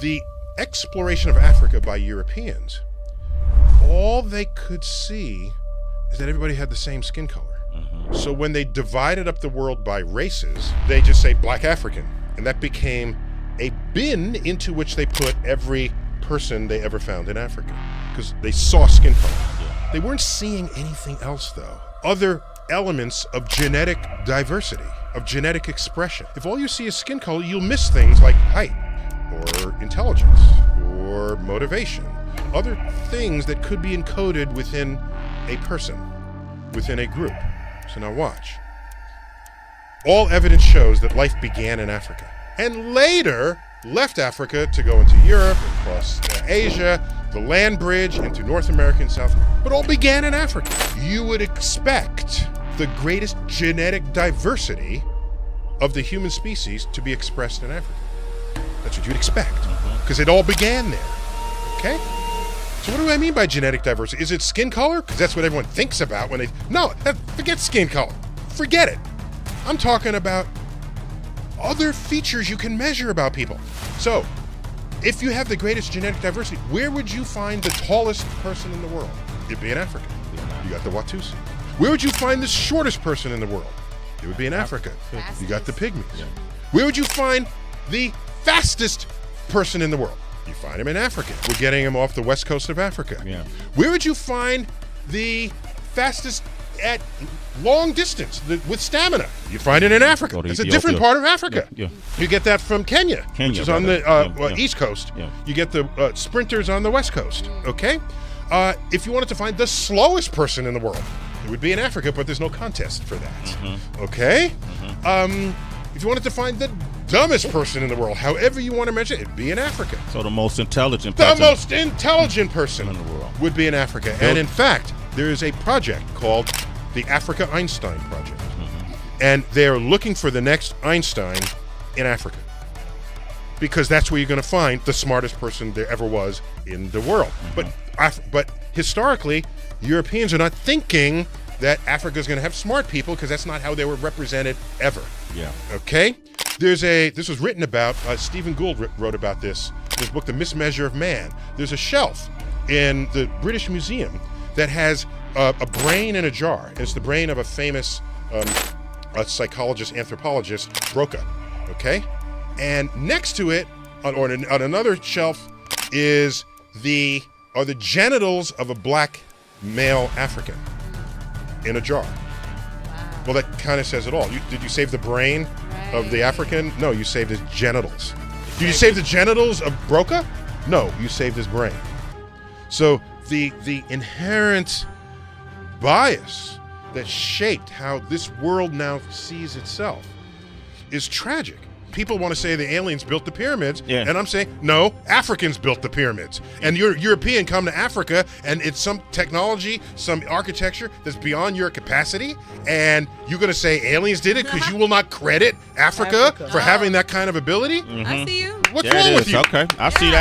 the exploration of Africa by Europeans, all they could see is that everybody had the same skin color. So when they divided up the world by races, they just say black African. And that became a bin into which they put every person they ever found in Africa, because they saw skin color. They weren't seeing anything else, though. Other elements of genetic diversity, of genetic expression. If all you see is skin color, you'll miss things like height, or intelligence, or motivation. Other things that could be encoded within a person, within a group. So now watch. All evidence shows that life began in Africa, and later left Africa to go into Europe, across Asia, the land bridge into North America and South America. But all began in Africa. You would expect the greatest genetic diversity of the human species to be expressed in Africa. That's what you'd expect, because it all began there. Okay? So what do I mean by genetic diversity? Is it skin color? Because that's what everyone thinks about when they... No, forget skin color. Forget it. I'm talking about other features you can measure about people. So, if you have the greatest genetic diversity, where would you find the tallest person in the world? It'd be in Africa. You got the Watusi. Where would you find the shortest person in the world? It would be in Africa. You got the Pygmies. Yeah. Where would you find the fastest person in the world? You find him in Africa. We're getting him off the west coast of Africa. Yeah. Where would you find the fastest at long distance with stamina? You find it in Africa. It's a different part of Africa. Yeah. You get that from Kenya, which is on the east coast. Yeah. You get the sprinters on the west coast. Okay? If you wanted to find the slowest person in the world, it would be in Africa, but there's no contest for that. Okay? If you wanted to find the dumbest person in the world, however you want to measure it, it'd be in Africa. So the most intelligent person. The most intelligent person in the world would be in Africa. And in fact, there is a project called the Africa Einstein Project. And they're looking for the next Einstein in Africa, because that's where you're going to find the smartest person there ever was in the world. But historically, Europeans are not thinking that Africa is going to have smart people, because that's not how they were represented ever. Yeah. Okay? This was written about, Stephen Gould wrote about this in his book, The Mismeasure of Man. There's a shelf in the British Museum that has a brain in a jar. And it's the brain of a famous psychologist, anthropologist, Broca. Okay? And next to it, on another shelf, are the genitals of a black male African in a jar. Well, that kind of says it all. Did you save the brain of the African? No, you saved his genitals. Did you save the genitals of Broca? No, you saved his brain. So the inherent bias that shaped how this world now sees itself is tragic. People want to say the aliens built the pyramids, and I'm saying, no, Africans built the pyramids. And you're European, come to Africa, and it's some technology, some architecture that's beyond your capacity, and you're going to say aliens did it because you will not credit Africa for having that kind of ability? I see you. What's wrong with you? Okay, I see that.